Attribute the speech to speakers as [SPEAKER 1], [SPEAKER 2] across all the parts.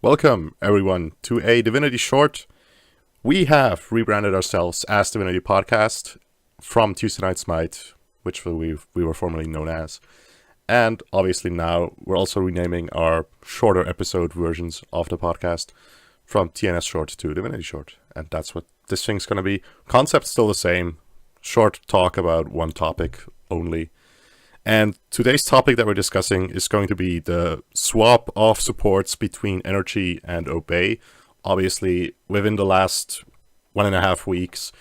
[SPEAKER 1] Welcome, everyone, to a Divinity short. We have rebranded ourselves as Divinity Podcast from Tuesday Night Smite, which we were formerly known as. And obviously now we're also renaming our shorter episode versions of the podcast from TNS Short to Divinity Short. And that's what this thing's going to be. Concept's still the same. Short talk about one topic only. And today's topic that we're discussing is going to be the swap of supports between NRG and Obey. Obviously, within the last 1.5 weeks,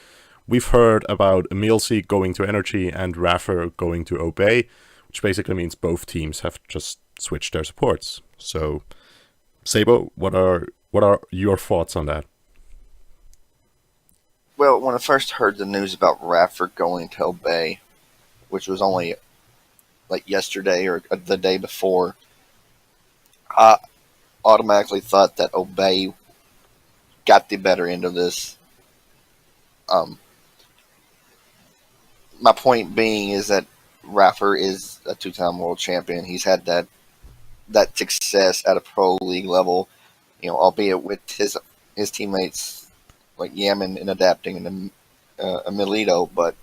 [SPEAKER 1] we've heard about EmilZy going to NRG and iRaffer going to Obey, which basically means both teams have just switched their supports. So, Sabo, what are your thoughts on that?
[SPEAKER 2] Well, when I first heard the news about iRaffer going to Obey, which was only like yesterday or the day before, I automatically thought that Obey got the better end of this. My point being is that iRaffer is a two-time world champion. He's had that success at a pro league level, albeit with his teammates like Yaman and adapting and Emilito, but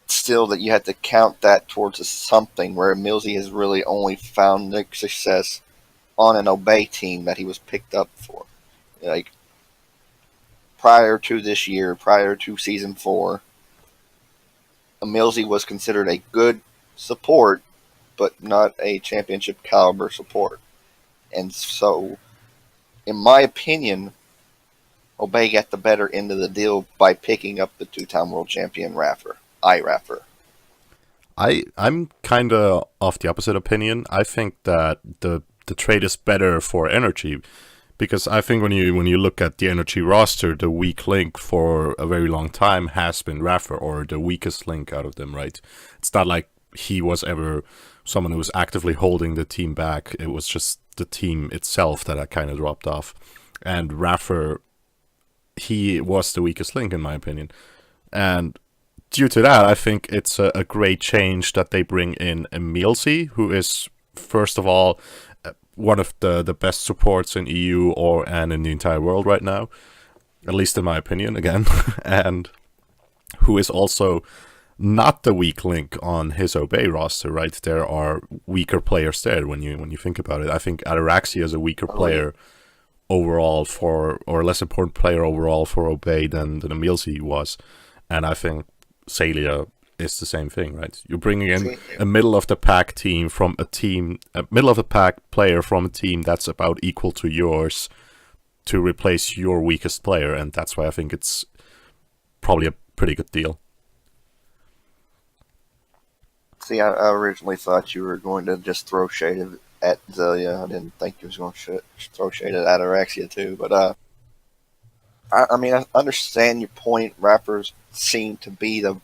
[SPEAKER 2] still that you had to count that towards something where EmilZy has really only found the success on an Obey team that he was picked up for. Like, prior to this year, prior to Season 4, EmilZy was considered a good support, but not a championship caliber support. And so, in my opinion, Obey got the better end of the deal by picking up the two-time world champion iRaffer.
[SPEAKER 1] I'm kind of of the opposite opinion. I think that the trade is better for NRG, because I think when you look at the NRG roster, the weak link for a very long time has been iRaffer, or the weakest link out of them, right? It's not like he was ever someone who was actively holding the team back. It was just the team itself that kind of dropped off. And iRaffer, he was the weakest link in my opinion. And due to that, I think it's a great change that they bring in EmilZy, who is, first of all, one of the best supports in EU and in the entire world right now, at least in my opinion, again, and who is also not the weak link on his Obey roster, right? There are weaker players there when you think about it. I think Ataraxia is a weaker player overall or less important player overall for Obey than EmilZy was, and I think Salia is the same thing, right? You're bringing in a middle of the pack team from a middle of the pack player from a team that's about equal to yours to replace your weakest player, and that's why I think it's probably a pretty good deal.
[SPEAKER 2] See, I originally thought you were going to just throw shade at Zelia. I didn't think you was going to throw shade at Ataraxia too, but I understand your point. Rappers seem to be the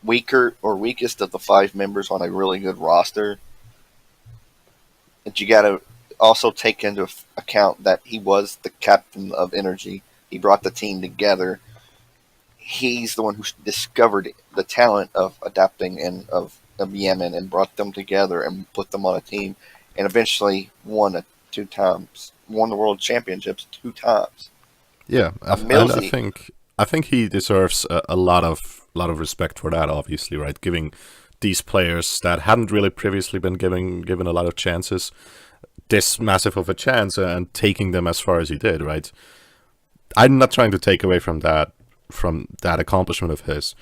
[SPEAKER 2] weakest of the 5 members on a really good roster. But you got to also take into account that he was the captain of NRG. He brought the team together. He's the one who discovered the talent of adapting and of Yemen and brought them together and put them on a team, and eventually won the world championships 2 times.
[SPEAKER 1] Yeah, I think he deserves a lot of respect for that, obviously, right? Giving these players that hadn't really previously been given a lot of chances this massive of a chance and taking them as far as he did, right? I'm not trying to take away from that accomplishment of his.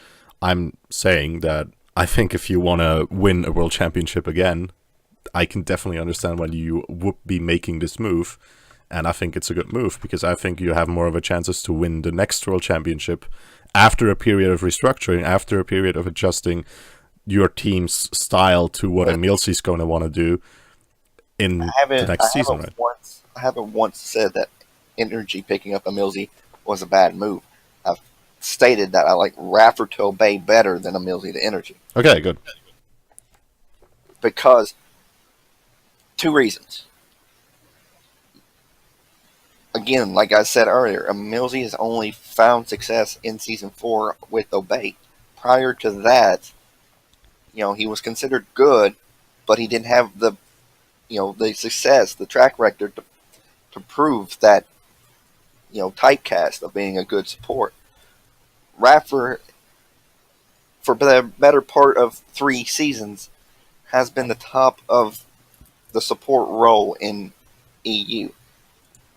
[SPEAKER 1] I'm saying that I think if you want to win a world championship again, I can definitely understand why you would be making this move. And I think it's a good move, because I think you have more of a chances to win the next world championship after a period of restructuring, after a period of adjusting your team's style to what EmilZy is going to want to do in the next season, right?
[SPEAKER 2] I haven't once said that NRG picking up EmilZy was a bad move. I've stated that I like iRaffer to Obey better than EmilZy to NRG.
[SPEAKER 1] Okay, good.
[SPEAKER 2] Because 2 reasons. Again, like I said earlier, EmilZy has only found success in Season 4 with Obey. Prior to that, he was considered good, but he didn't have the the success, the track record to prove that typecast of being a good support. Raffer, for the better part of 3 seasons, has been the top of the support role in EU.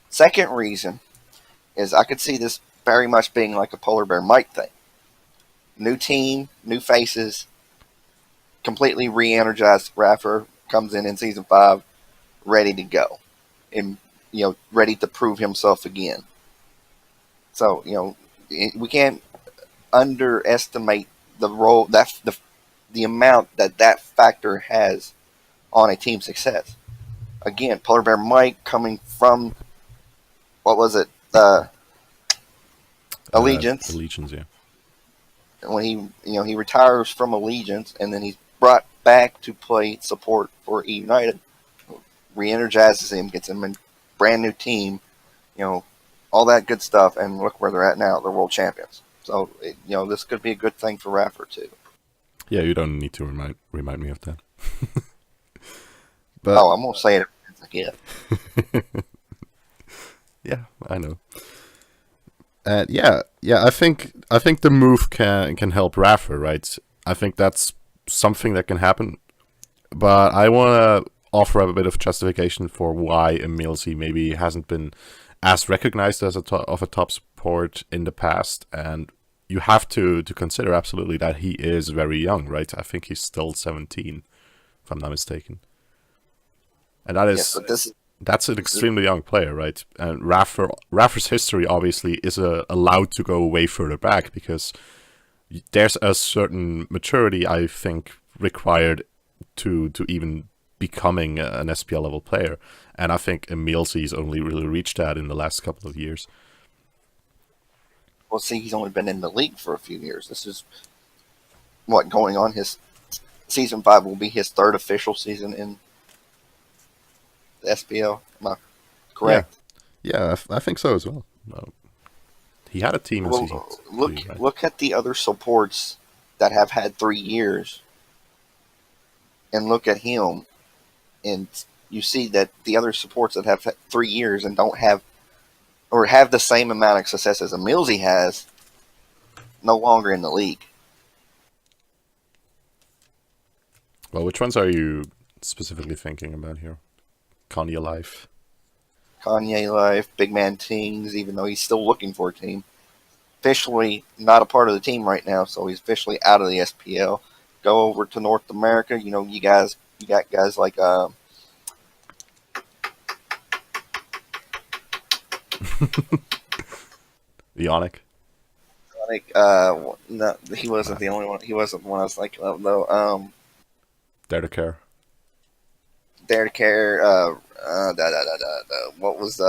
[SPEAKER 2] Second reason is I could see this very much being like a Polar Bear Mike thing. New team, new faces, completely re-energized. Raffer comes in season 5, ready to go, and ready to prove himself again. So we can't underestimate the role that the amount that factor has on a team's success. Again, Polar Bear Mike coming from what was it? Allegiance.
[SPEAKER 1] Allegiance, yeah.
[SPEAKER 2] When he retires from Allegiance, and then he's brought back to play support for E United, re-energizes him, gets him a brand new team, all that good stuff, and look where they're at now. They're world champions. So this could be a good thing for Raffer too.
[SPEAKER 1] Yeah, you don't need to remind me of that. But
[SPEAKER 2] I'm gonna say it again.
[SPEAKER 1] Yeah, I know. And yeah, I think the move can help Raffer, right? I think that's something that can happen. But I want to offer up a bit of justification for why EmilZy maybe hasn't been as recognized as a top support in the past, and you have to consider absolutely that he is very young, right? I think he's still 17, if I'm not mistaken. And that is that's an extremely young player, right? And Raffer's history obviously is allowed to go way further back because there's a certain maturity, I think, required to even becoming an SPL level player. And I think EmilZy's only really reached that in the last couple of years.
[SPEAKER 2] Well, see, he's only been in the league for a few years. This is going on. His season 5 will be his 3rd official season in the SPL. Am I correct?
[SPEAKER 1] Yeah, I think so as well. He had a team in season 3, right?
[SPEAKER 2] Look at the other supports that have had 3 years, and look at him, and you see that the other supports that have 3 years and don't have, or have the same amount of success as EmilZy has, no longer in the league.
[SPEAKER 1] Well, which ones are you specifically thinking about here? Kanye Life,
[SPEAKER 2] Big Man Tings, even though he's still looking for a team. Officially not a part of the team right now, so he's officially out of the SPL. Go over to North America. You got guys like
[SPEAKER 1] Ionic.
[SPEAKER 2] No, he wasn't the only one. He wasn't the one I was like, though.
[SPEAKER 1] Dare to Care.
[SPEAKER 2] Dare to Care. What was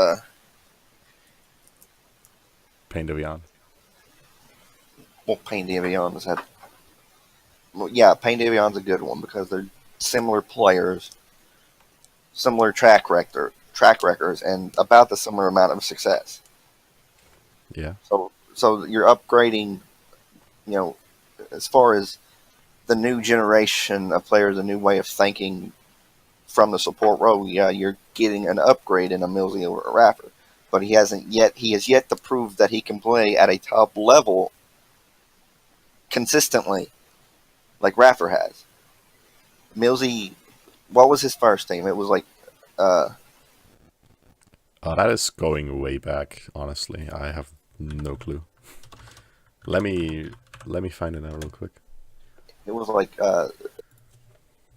[SPEAKER 1] Pain Devion.
[SPEAKER 2] Well, Pain Devion is that. Well, yeah, Pain Devion's a good one because they're similar players, similar track records, and about the similar amount of success.
[SPEAKER 1] Yeah.
[SPEAKER 2] So you're upgrading, as far as the new generation of players, a new way of thinking from the support role. Yeah, you're getting an upgrade in EmilZy or Raffer, but he has yet to prove that he can play at a top level consistently, like Raffer has. EmilZy, what was his first team? It was like,
[SPEAKER 1] that is going way back. Honestly, I have no clue. Let me find it out real quick.
[SPEAKER 2] It was like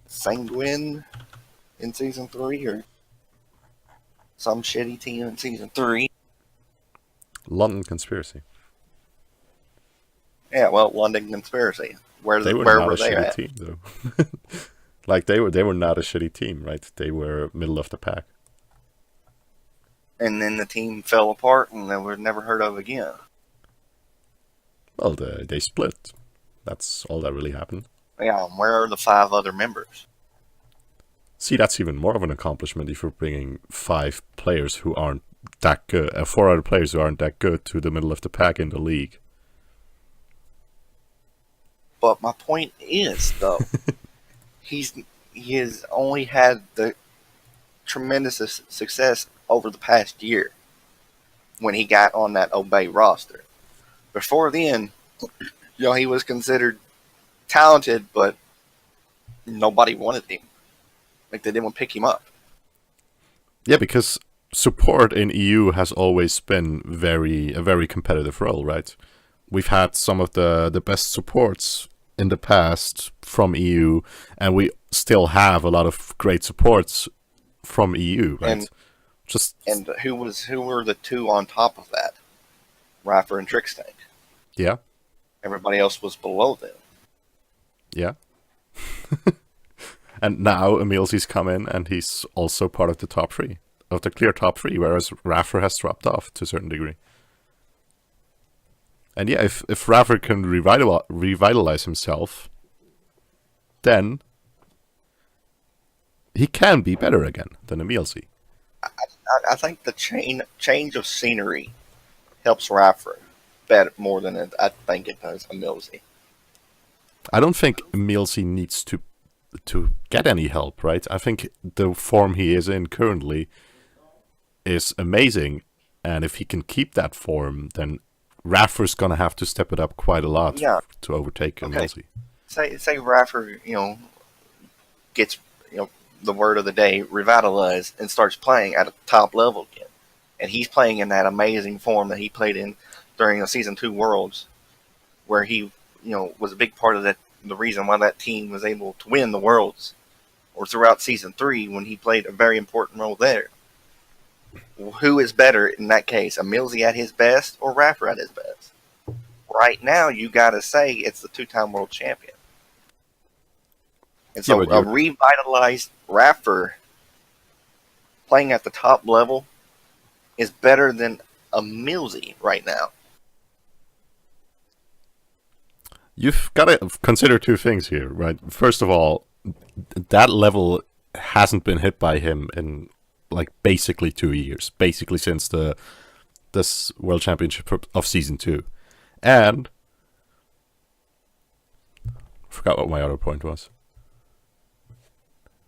[SPEAKER 2] Sanguine in season 3, or some shitty team in season 3.
[SPEAKER 1] London Conspiracy.
[SPEAKER 2] Yeah, well, London Conspiracy. Where
[SPEAKER 1] they
[SPEAKER 2] were
[SPEAKER 1] not a
[SPEAKER 2] they
[SPEAKER 1] shitty
[SPEAKER 2] at?
[SPEAKER 1] team, though. Like they were not a shitty team, right? They were middle of the pack.
[SPEAKER 2] And then the team fell apart, and they were never heard of again.
[SPEAKER 1] Well, they split. That's all that really happened.
[SPEAKER 2] Yeah, and where are the 5 other members?
[SPEAKER 1] See, that's even more of an accomplishment if you're bringing 5 players who aren't that good, 4 other players who aren't that good to the middle of the pack in the league.
[SPEAKER 2] But my point is, though, he has only had the tremendous success over the past year when he got on that Obey roster. Before then, he was considered talented, but nobody wanted him. Like, they didn't want to pick him up.
[SPEAKER 1] Yeah, because support in EU has always been a very competitive role, right? We've had some of the best supports in the past from EU, and we still have a lot of great supports from EU, right?
[SPEAKER 2] And who were the two on top of that? iRaffer and Trickstank.
[SPEAKER 1] Yeah.
[SPEAKER 2] Everybody else was below them.
[SPEAKER 1] Yeah. And now EmilZy's come in, and he's also part of the top three, of the clear top three, whereas iRaffer has dropped off to a certain degree. And yeah, if iRaffer can revitalize himself, then he can be better again than EmilZy.
[SPEAKER 2] I think the change of scenery helps iRaffer better more than I think it does EmilZy.
[SPEAKER 1] I don't think EmilZy needs to get any help, right? I think the form he is in currently is amazing, and if he can keep that form, then iRaffer's gonna have to step it up quite a lot to overtake EmilZy.
[SPEAKER 2] Say iRaffer, gets the word of the day, revitalized, and starts playing at a top level again, and he's playing in that amazing form that he played in during the Season 2 Worlds, where he was a big part of that. The reason why that team was able to win the Worlds, or throughout Season 3 when he played a very important role there. Who is better in that case, EmilZy at his best or iRaffer at his best? Right now, you got to say it's the two-time world champion. And so a revitalized iRaffer playing at the top level is better than EmilZy right now.
[SPEAKER 1] You've got to consider two things here, right? First of all, that level hasn't been hit by him in basically 2 years, basically since this World Championship of Season 2. And I forgot what my other point was.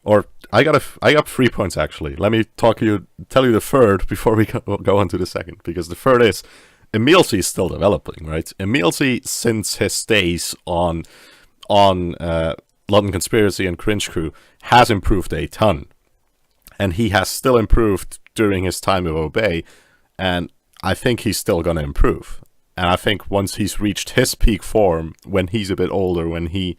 [SPEAKER 1] Or I got 3 points actually. Let me tell you the third before we go on to the second, because the third is EmilZy is still developing, right? EmilZy, since his days on London Conspiracy and Cringe Crew, has improved a ton. And he has still improved during his time of Obey, and I think he's still going to improve. And I think once he's reached his peak form, when he's a bit older, when he,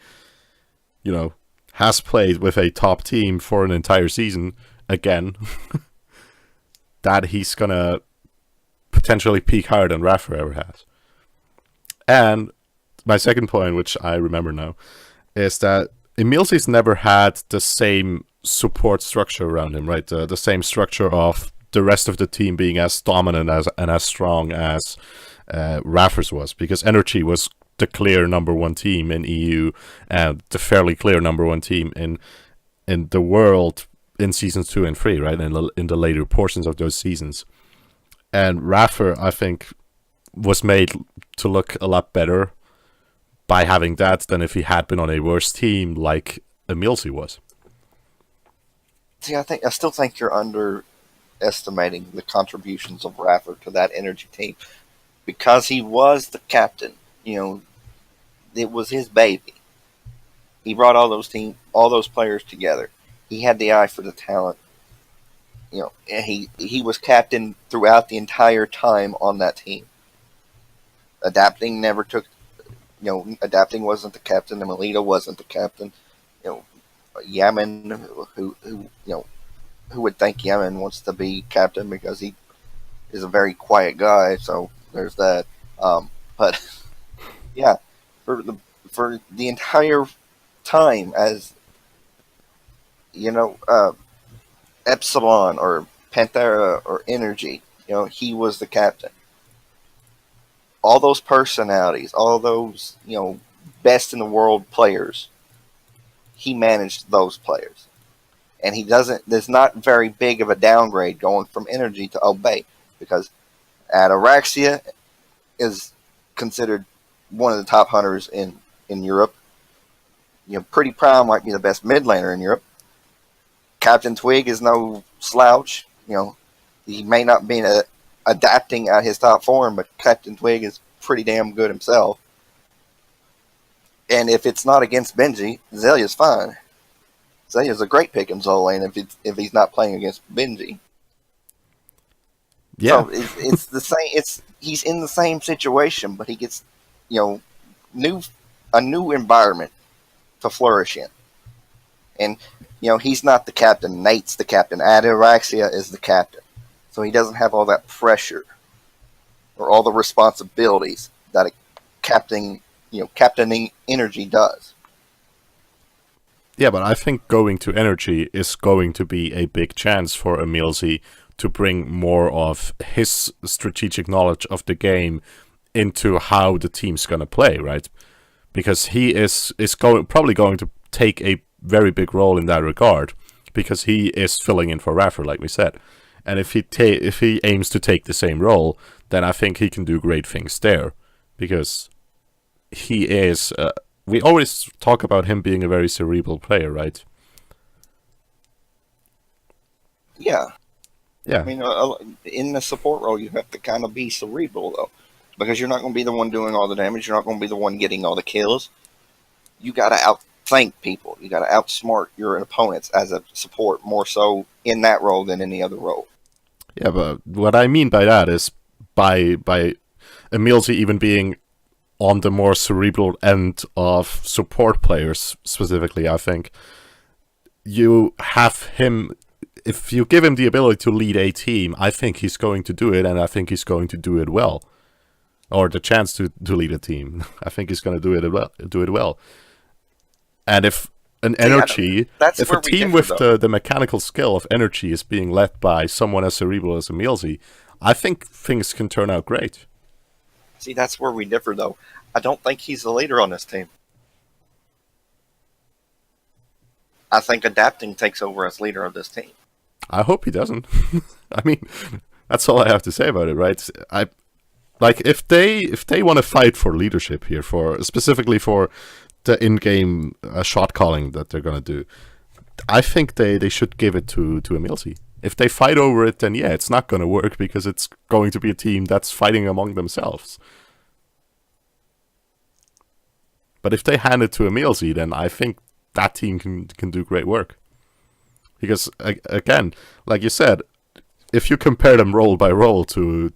[SPEAKER 1] has played with a top team for an entire season again, that he's going to potentially peak higher than iRaffer ever has. And my second point, which I remember now, is that EmilZy's never had the same support structure around him, right? The same structure of the rest of the team being as dominant and as strong as iRaffer's was, because NRG was the clear number one team in EU and the fairly clear number one team in the world in Seasons 2 and 3, right? In the later portions of those seasons. And iRaffer, I think, was made to look a lot better by having that than if he had been on a worse team like EmilZy was.
[SPEAKER 2] See, I still think you're underestimating the contributions of iRaffer to that NRG team, because he was the captain. It was his baby. He brought all those players together. He had the eye for the talent. And he was captain throughout the entire time on that team. Adapting never took. Adapting wasn't the captain. And Melita wasn't the captain. Yaman, who would think Yaman wants to be captain because he is a very quiet guy. So there's that. But yeah, for the entire time, as Epsilon or Panthera or NRG, he was the captain. All those personalities, all those best in the world players, he managed those players. And there's not very big of a downgrade going from NRG to Obey, because Ataraxia is considered one of the top hunters in Europe. Pretty Prime might be the best mid laner in Europe. Captain Twig is no slouch. He may not be adapting at his top form, but Captain Twig is pretty damn good himself. And if it's not against Benji, Zelya's fine. Zelya's a great pick in Soul Lane if he's not playing against Benji.
[SPEAKER 1] Yeah.
[SPEAKER 2] So it's the same. He's in the same situation, but he gets a new environment to flourish in. And he's not the captain. Nate's the captain. Ataraxia is the captain. So he doesn't have all that pressure or all the responsibilities that a captaining energy does.
[SPEAKER 1] Yeah, but I think going to energy is going to be a big chance for EmilZy to bring more of his strategic knowledge of the game into how the team's going to play, right? Because he is probably going to take a very big role in that regard, because he is filling in for iRaffer, like we said. And if he aims to take the same role, then I think he can do great things there, because he is. We always talk about him being a very cerebral player, right?
[SPEAKER 2] Yeah.
[SPEAKER 1] Yeah.
[SPEAKER 2] I mean, in the support role, you have to kind of be cerebral, though, because you're not going to be the one doing all the damage. You're not going to be the one getting all the kills. You got to outthink people. You got to outsmart your opponents as a support, more so in that role than any other role.
[SPEAKER 1] Yeah, but what I mean by that is by EmilZy even being on the more cerebral end of support players, specifically, I think you have him. If you give him the ability to lead a team, I think he's going to do it, and I think he's going to do it well. Or the chance to lead a team. I think he's going to do it well. And if an energy, if a team with the mechanical skill of energy is being led by someone as cerebral as EmilZy, I think things can turn out great.
[SPEAKER 2] See, that's where we differ, though. I don't think he's the leader on this team. I think adapting takes over as leader of this team.
[SPEAKER 1] I hope he doesn't. I mean, that's all I have to say about it, right? If they want to fight for leadership here, specifically for the in-game shot calling that they're gonna do, I think they should give it to EmilZy. If they fight over it, then yeah, it's not gonna work, because it's going to be a team that's fighting among themselves. But if they hand it to EmilZy, then I think that team can do great work. Because again, like you said, if you compare them role by role to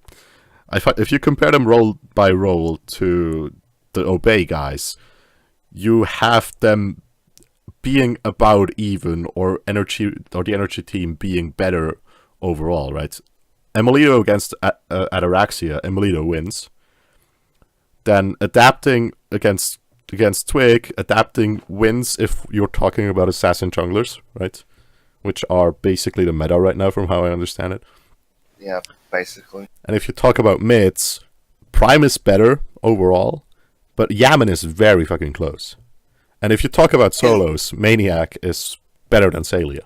[SPEAKER 1] the Obey guys, you have them being about even, or the energy team being better overall, right? Emilito against Ataraxia, Emilito wins. Then adapting against Twig, adapting wins if you're talking about assassin junglers, right? Which are basically the meta right now, from how I understand it.
[SPEAKER 2] Yeah, basically.
[SPEAKER 1] And if you talk about mids, Prime is better overall, but Yaman is very fucking close. And if you talk about solos, Maniac is better than Salia.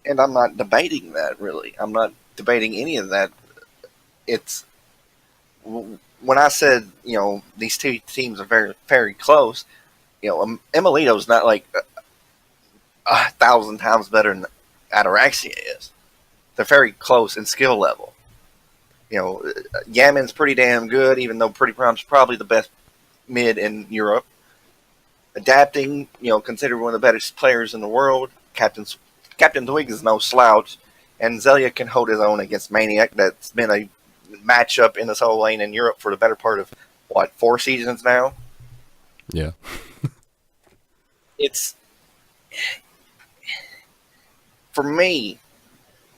[SPEAKER 2] And I'm not debating that, really. I'm not debating any of that. It's... When I said, these two teams are very, very close, Emilito's not like 1,000 times better than Ataraxia is. They're very close in skill level. Yaman's pretty damn good, even though Pretty Prime's probably the best mid in Europe. Adapting, considered one of the best players in the world. Captain Twig is no slouch, and Zelia can hold his own against Maniac. That's been a matchup in this whole lane in Europe for the better part of 4 seasons now.
[SPEAKER 1] Yeah.
[SPEAKER 2] It's, for me,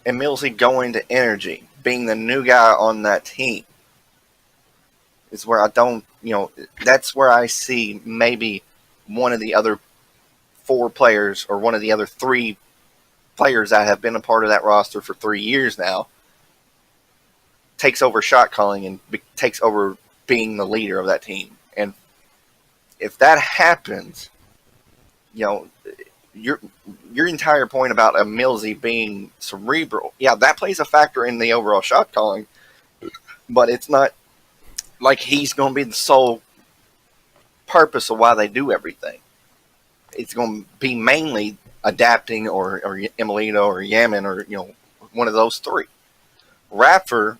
[SPEAKER 2] EmilZy going to energy, being the new guy on that team, is where I don't, that's where I see maybe one of the other 4 players, or one of the other 3 players that have been a part of that roster for 3 years now, takes over shot calling and takes over being the leader of that team. And if that happens, your entire point about EmilZy being cerebral, yeah, that plays a factor in the overall shot calling, but it's not like he's going to be the sole purpose of why they do everything. it's going to be mainly adapting or Emilito or Yaman or one of those three. Raffer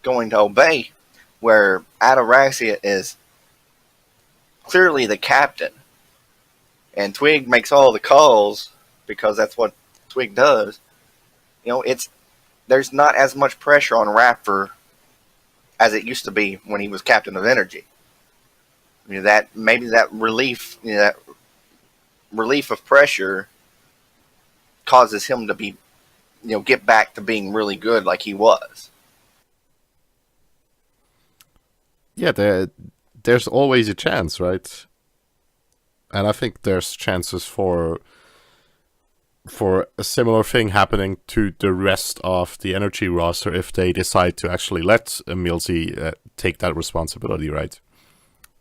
[SPEAKER 2] going to obey, where Ataraxia is clearly the captain, and Twig makes all the calls because that's what Twig does. There's not as much pressure on Raffer as it used to be when he was captain of Energy. That relief, that relief of pressure causes him to be, get back to being really good like he was.
[SPEAKER 1] Yeah, there's always a chance, right? And I think there's chances for a similar thing happening to the rest of the Energy roster if they decide to actually let EmilZy take that responsibility, right?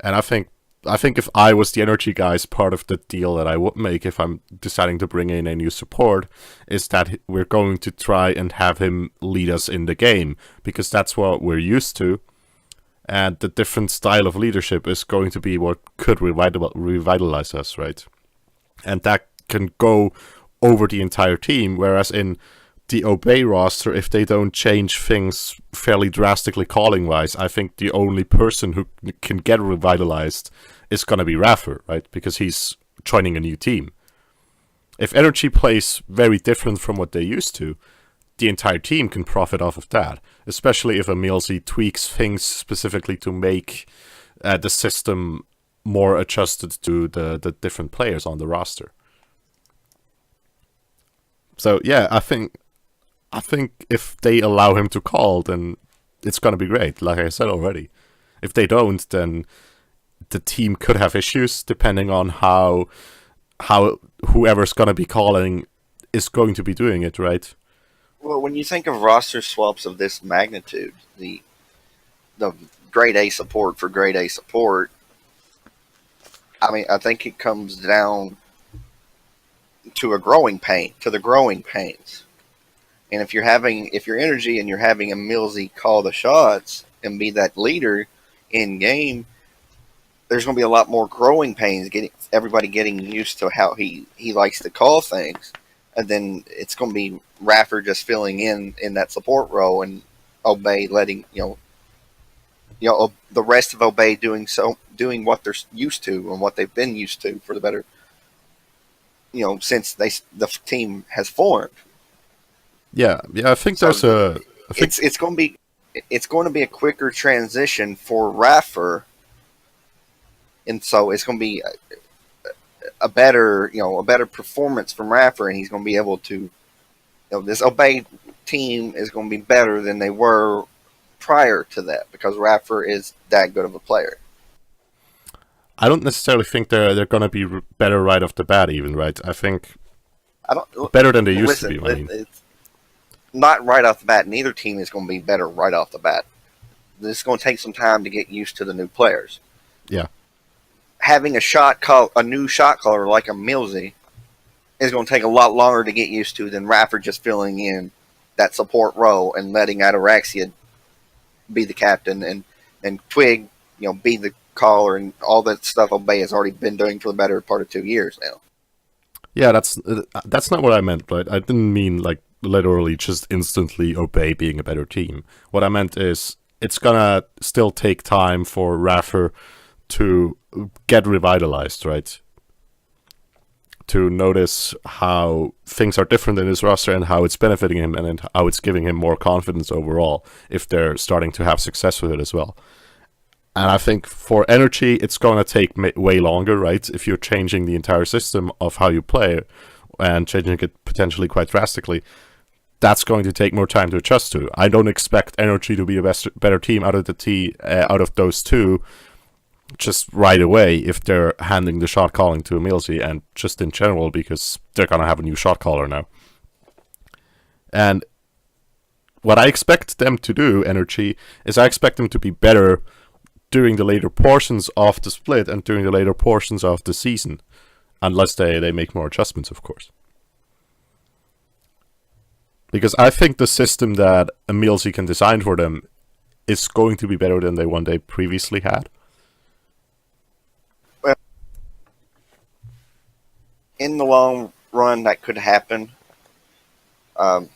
[SPEAKER 1] And I think if I was the Energy guys, part of the deal that I would make if I'm deciding to bring in a new support is that we're going to try and have him lead us in the game, because that's what we're used to. And the different style of leadership is going to be what could revitalize us, right? And that can go over the entire team, whereas in the Obey roster, if they don't change things fairly drastically calling-wise, I think the only person who can get revitalized is going to be Raffer, right? Because he's joining a new team. If Energy plays very different from what they used to, the entire team can profit off of that, especially if EmilZy tweaks things specifically to make the system more adjusted to the different players on the roster. So yeah, I think if they allow him to call, then it's going to be great, like I said already. If they don't, then the team could have issues depending on how whoever's going to be calling is going to be doing it, right?
[SPEAKER 2] Well, when you think of roster swaps of this magnitude, the grade A support for grade A support, I think it comes down to the growing pains. And if you're Energy and you're having EmilZy call the shots and be that leader in game, there's going to be a lot more growing pains, everybody getting used to how he likes to call things. And then it's going to be Raffer just filling in that support role, and Obey letting the rest of Obey doing what they're used to and what they've been used to for the better, since the team has formed.
[SPEAKER 1] Yeah, I think
[SPEAKER 2] so
[SPEAKER 1] there's
[SPEAKER 2] it's going to be a quicker transition for Raffer, and so it's going to be a better performance from Raffer, and he's going to be able to, this Obey team is going to be better than they were prior to that, because Raffer is that good of a player.
[SPEAKER 1] I don't necessarily think they're going to be better right off the bat, even, right? I think better than they used to be.
[SPEAKER 2] It's not right off the bat. Neither team is going to be better right off the bat. This is going to take some time to get used to the new players.
[SPEAKER 1] Yeah.
[SPEAKER 2] Having a new shot caller like EmilZy is going to take a lot longer to get used to than Raffer just filling in that support role and letting Ataraxia be the captain and Twig, be the caller, and all that stuff Obey has already been doing for the better part of 2 years now.
[SPEAKER 1] Yeah, that's not what I meant, right? I didn't mean like literally just instantly Obey being a better team. What I meant is it's gonna still take time for Raffer to get revitalized, right? To notice how things are different in his roster and how it's benefiting him and how it's giving him more confidence overall if they're starting to have success with it as well. And I think for Energy, it's going to take way longer, right? If you're changing the entire system of how you play and changing it potentially quite drastically, that's going to take more time to adjust to. I don't expect Energy to be a better team out of those two just right away if they're handing the shot calling to EmilZy, and just in general because they're going to have a new shot caller now. And what I expect them to do, Energy, is I expect them to be better during the later portions of the split and during the later portions of the season. Unless they make more adjustments, of course. Because I think the system that EmilZy can design for them is going to be better than the one they previously had.
[SPEAKER 2] in the long run, that could happen. Um,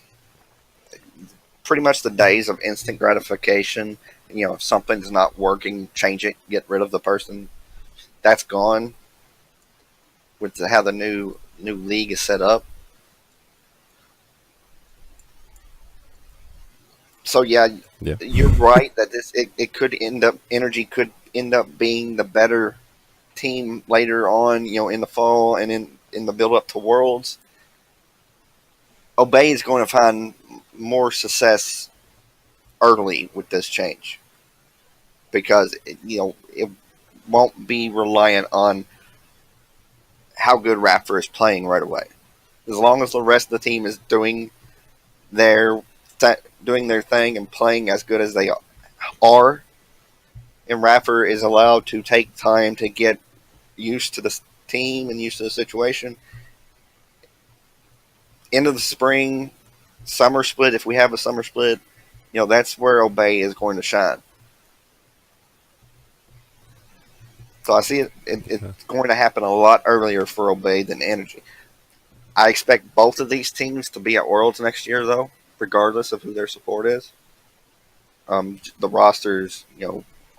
[SPEAKER 2] Pretty much the days of instant gratification. If something's not working, change it, get rid of the person. That's gone with how the new league is set up. So yeah, you're right that it could end up NRG could end up being the better team later on. In the fall and in the build up to Worlds. Obey is going to find more success early with this change because it won't be reliant on how good iRaffer is playing right away. As long as the rest of the team is doing their thing and playing as good as they are, and iRaffer is allowed to take time to get used to the team and used to the situation. End of the spring, summer split, if we have a summer split, that's where Obey is going to shine. So I see it's going to happen a lot earlier for Obey than NRG. I expect both of these teams to be at Worlds next year, though, regardless of who their support is. The rosters,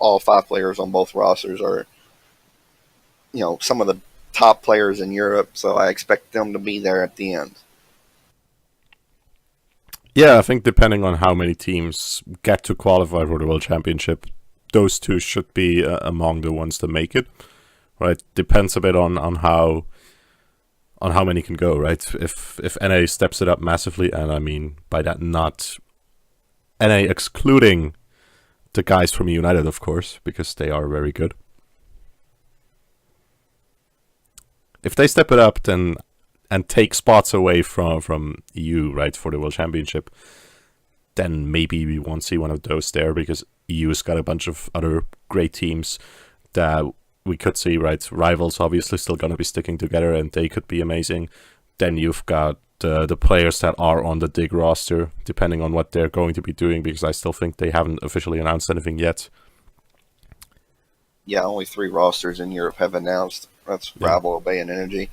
[SPEAKER 2] all 5 players on both rosters are, some of the top players in Europe, so I expect them to be there at the end.
[SPEAKER 1] Yeah, I think depending on how many teams get to qualify for the World Championship, those two should be among the ones to make it. Right? Depends a bit on how many can go, right? If NA steps it up massively, and I mean by that not NA excluding the guys from United, of course, because they are very good. If they step it up, then and take spots away from EU, right, for the World Championship, then maybe we won't see one of those there because EU's got a bunch of other great teams that we could see, right? Rivals obviously still going to be sticking together and they could be amazing. Then you've got the players that are on the DIG roster, depending on what they're going to be doing, because I still think they haven't officially announced anything yet.
[SPEAKER 2] Yeah, only 3 rosters in Europe have announced. That's Rival, Obey, and NRG.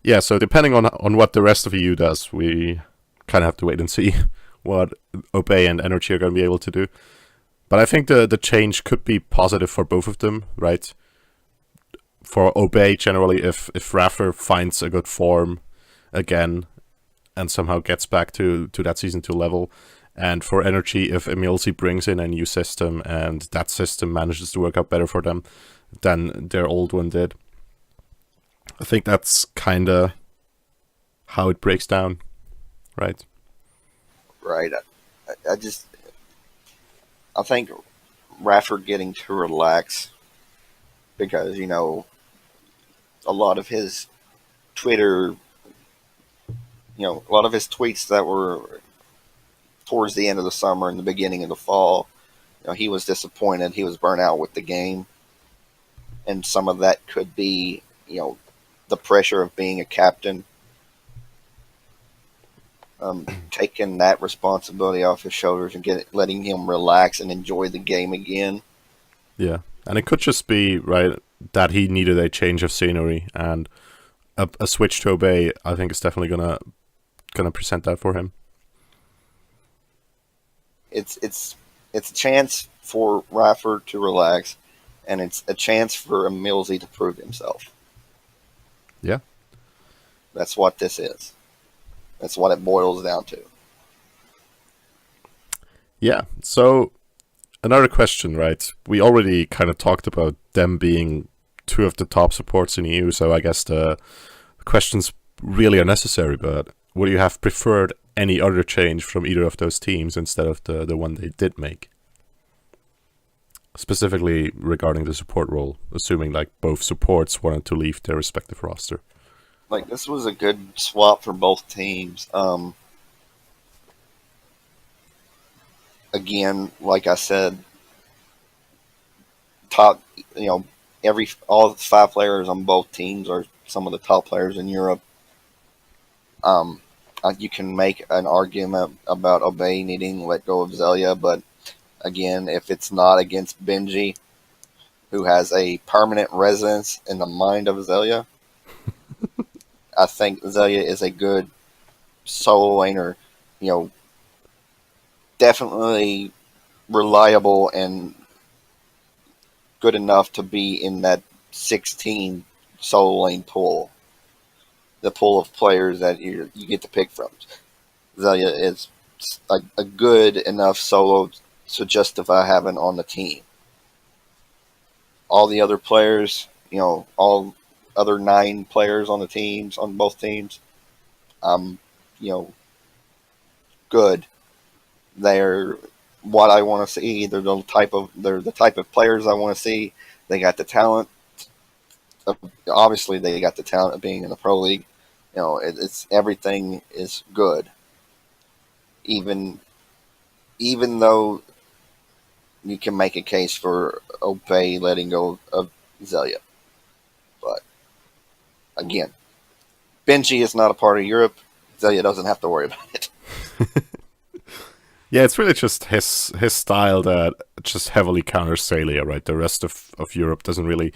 [SPEAKER 1] Yeah, so depending on what the rest of EU does, we kind of have to wait and see what Obey and NRG are going to be able to do. But I think the change could be positive for both of them, right? For Obey, generally, if iRaffer finds a good form again and somehow gets back to that Season 2 level, and for NRG, if EmilZy brings in a new system and that system manages to work out better for them than their old one did. I think that's kind of how it breaks down, right?
[SPEAKER 2] Right. I think iRaffer getting to relax because, a lot of his Twitter, a lot of his tweets that were towards the end of the summer and the beginning of the fall, he was disappointed. He was burnt out with the game. And some of that could be, the pressure of being a captain, taking that responsibility off his shoulders and letting him relax and enjoy the game again.
[SPEAKER 1] Yeah, and it could just be, right, that he needed a change of scenery, and a switch to Obey, I think, is definitely gonna present that for him.
[SPEAKER 2] It's a chance for iRaffer to relax, and it's a chance for EmilZy to prove himself.
[SPEAKER 1] Yeah.
[SPEAKER 2] That's what this is. That's what it boils down to.
[SPEAKER 1] Yeah, so another question, right? We already kind of talked about them being 2 of the top supports in EU, so I guess the questions really are necessary, but would you have preferred any other change from either of those teams instead of the one they did make? Specifically regarding the support role, assuming like both supports wanted to leave their respective roster.
[SPEAKER 2] Like, this was a good swap for both teams. Again, like I said, top, all the 5 players on both teams are some of the top players in Europe. You can make an argument about Obey needing to let go of Zelia, but again, if it's not against Benji, who has a permanent residence in the mind of Zelia, I think Zelia is a good solo laner. You know, definitely reliable and good enough to be in that 16 solo lane pool. The pool of players that you get to pick from. Zelia is a good enough solo to justify having on the team. All the other players, all other 9 players on the teams, on both teams, you know, good. They're what I want to see. They're the type of players I want to see. They got the talent. Obviously, they got the talent of being in the pro league. It's everything is good. Even though you can make a case for Opay letting go of Zelia, but again, Benji is not a part of Europe. Zelia doesn't have to worry about it.
[SPEAKER 1] Yeah, it's really just his style that just heavily counters Zelia, right? The rest of Europe doesn't really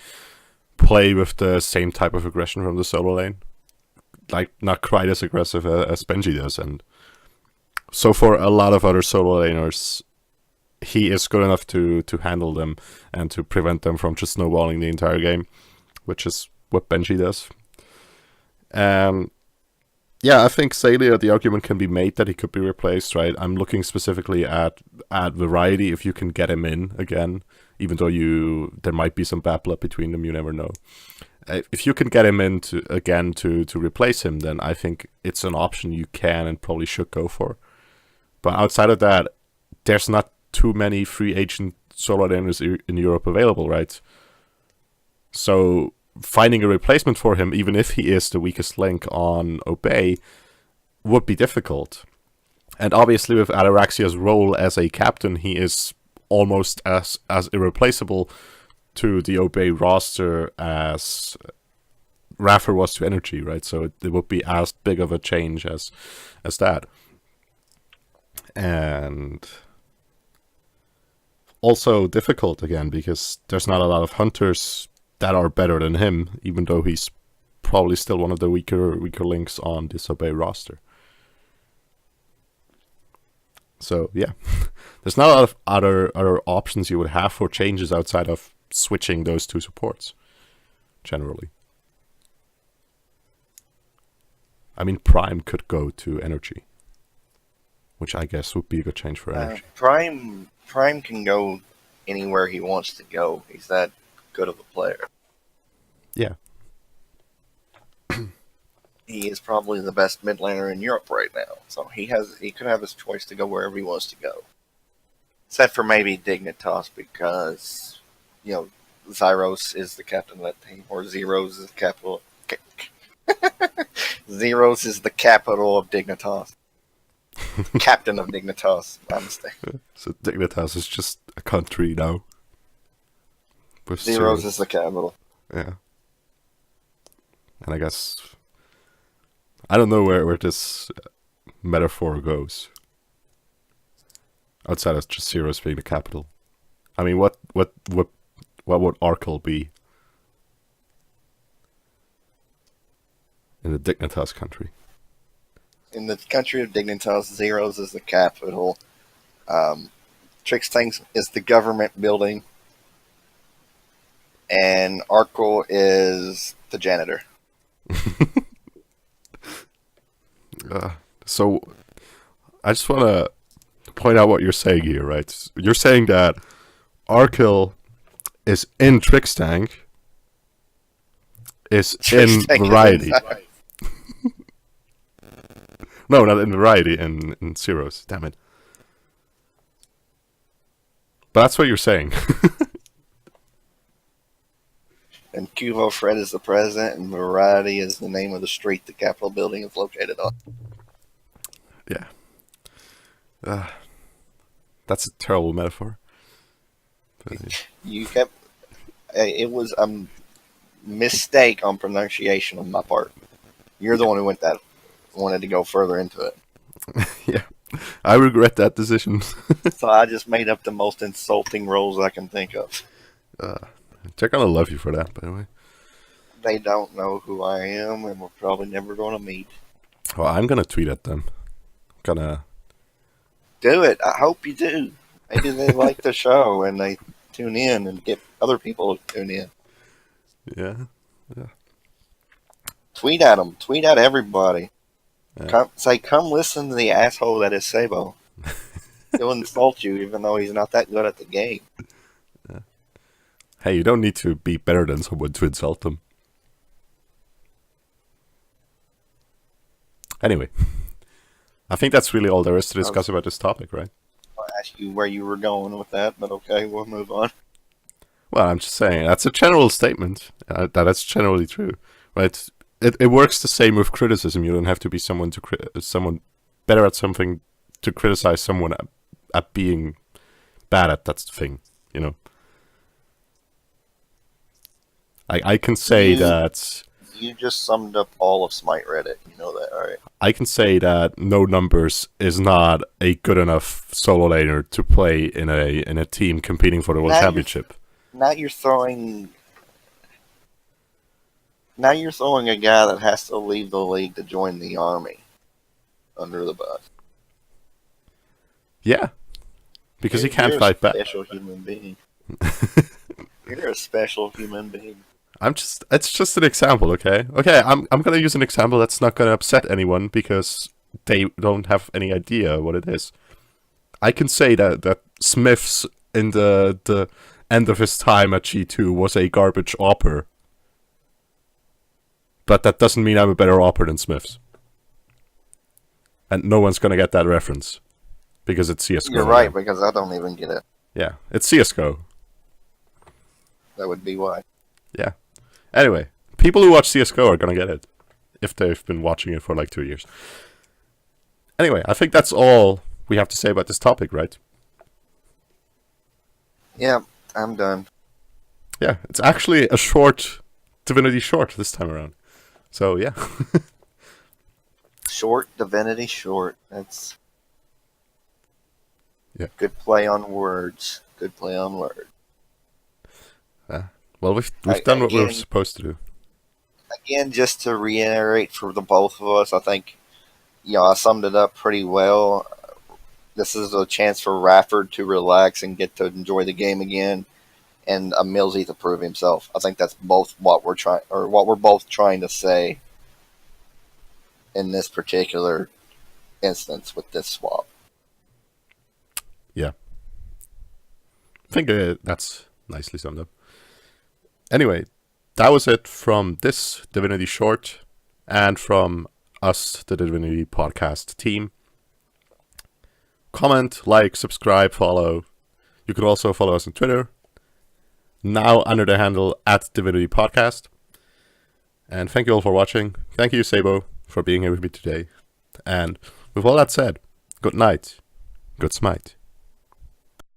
[SPEAKER 1] play with the same type of aggression from the solo lane. Like, not quite as aggressive as Benji does. And so for a lot of other solo laners, he is good enough to handle them and to prevent them from just snowballing the entire game, which is what Benji does. And yeah, I think Zelia, the argument can be made that he could be replaced, right? I'm looking specifically at variety, if you can get him in again, even though there might be some bad blood between them, you never know. If you can get him in to replace him, then I think it's an option you can and probably should go for. But outside of that, there's not too many free agent solo laners in Europe available, right? So finding a replacement for him, even if he is the weakest link on Obey, would be difficult. And obviously with Ataraxia's role as a captain, he is almost as irreplaceable to the Obey roster as iRaffer was to Energy, right? So it would be as big of a change as that. And also difficult again, because there's not a lot of hunters that are better than him, even though he's probably still one of the weaker links on this Obey roster. So yeah, there's not a lot of other options you would have for changes outside of switching those two supports, generally. I mean, Prime could go to Energy, which I guess would be a good change for Energy.
[SPEAKER 2] Prime can go anywhere he wants to go. He's that good of a player.
[SPEAKER 1] Yeah.
[SPEAKER 2] He is probably the best mid laner in Europe right now. So he could have his choice to go wherever he wants to go. Except for maybe Dignitas, because Zyros is the captain of that team, or Zeros is the capital. Zeros is the capital of Dignitas. Captain of Dignitas, my mistake.
[SPEAKER 1] So Dignitas is just a country now.
[SPEAKER 2] Zeros is the capital.
[SPEAKER 1] Yeah. And I guess I don't know where this metaphor goes. Outside of just Zeros being the capital. I mean, what would Arkle be in the Dignitas country?
[SPEAKER 2] In the country of Dignitas, Zeros is the capital. Trixtank is the government building. And Arkle is the janitor.
[SPEAKER 1] So I just want to point out what you're saying here, right? You're saying that Arkle is in Trixtank, is in Variety. No, not in Variety, in Zeros. Damn it. But that's what you're saying.
[SPEAKER 2] And Cuvo Fred is the president, and Variety is the name of the street the Capitol building is located on.
[SPEAKER 1] Yeah. That's a terrible metaphor.
[SPEAKER 2] It was a mistake on pronunciation on my part. You're the one who wanted to go further into it.
[SPEAKER 1] Yeah. I regret that decision.
[SPEAKER 2] So I just made up the most insulting roles I can think of.
[SPEAKER 1] They're gonna love you for that, by the way.
[SPEAKER 2] They don't know who I am, and we're probably never going to meet.
[SPEAKER 1] Well, I'm gonna tweet at them. Gonna
[SPEAKER 2] Do it. I hope you do. Maybe they like the show and they tune in and get other people to tune in.
[SPEAKER 1] yeah.
[SPEAKER 2] Tweet at them. Tweet at everybody.
[SPEAKER 1] Yeah.
[SPEAKER 2] Come listen to the asshole that is Sabo. He'll insult you even though he's not that good at the game.
[SPEAKER 1] Hey, you don't need to be better than someone to insult them. Anyway, I think that's really all there is to discuss about this topic, right?
[SPEAKER 2] I'll ask you where you were going with that, but okay, we'll move on.
[SPEAKER 1] Well, I'm just saying, that's a general statement. That's generally true, right? It works the same with criticism. You don't have to be someone better at something to criticize someone at being bad at that thing, you know? I can say that...
[SPEAKER 2] You just summed up all of Smite Reddit. You know that, right?
[SPEAKER 1] I can say that No Numbers is not a good enough solo laner to play in a team competing for the World Championship.
[SPEAKER 2] Now you're throwing a guy that has to leave the league to join the army under the bus.
[SPEAKER 1] Yeah, because he can't fight back.
[SPEAKER 2] You're a special human being. You're a special human being.
[SPEAKER 1] It's just an example, okay? Okay, I'm gonna use an example that's not gonna upset anyone because they don't have any idea what it is. I can say that Smiths in the end of his time at G2 was a garbage AWPer. But that doesn't mean I'm a better AWPer than Smiths. And no one's gonna get that reference. Because it's CSGO.
[SPEAKER 2] You're right, because I don't even get it.
[SPEAKER 1] Yeah, it's CSGO.
[SPEAKER 2] That would be why.
[SPEAKER 1] Yeah. Anyway, people who watch CSGO are gonna get it. If they've been watching it for like 2 years. Anyway, I think that's all we have to say about this topic, right?
[SPEAKER 2] Yeah, I'm done.
[SPEAKER 1] Yeah, it's actually a short Divinity short this time around. So, yeah.
[SPEAKER 2] Short, Divinity short. That's...
[SPEAKER 1] Yeah.
[SPEAKER 2] Good play on words. Good play on words.
[SPEAKER 1] Well, we've done what we were supposed to do.
[SPEAKER 2] Again, just to reiterate for the both of us, I think, I summed it up pretty well. This is a chance for iRaffer to relax and get to enjoy the game again, and EmilZy to prove himself. I think that's both what we're both trying to say in this particular instance with this swap.
[SPEAKER 1] Yeah. I think that's nicely summed up. Anyway, that was it from this Divinity short and from us, the Divinity Podcast team. Comment, like, subscribe, follow. You can also follow us on Twitter, now under the handle @Divinity Podcast. And thank you all for watching. Thank you, Sabo, for being here with me today. And with all that said, good night, good smite.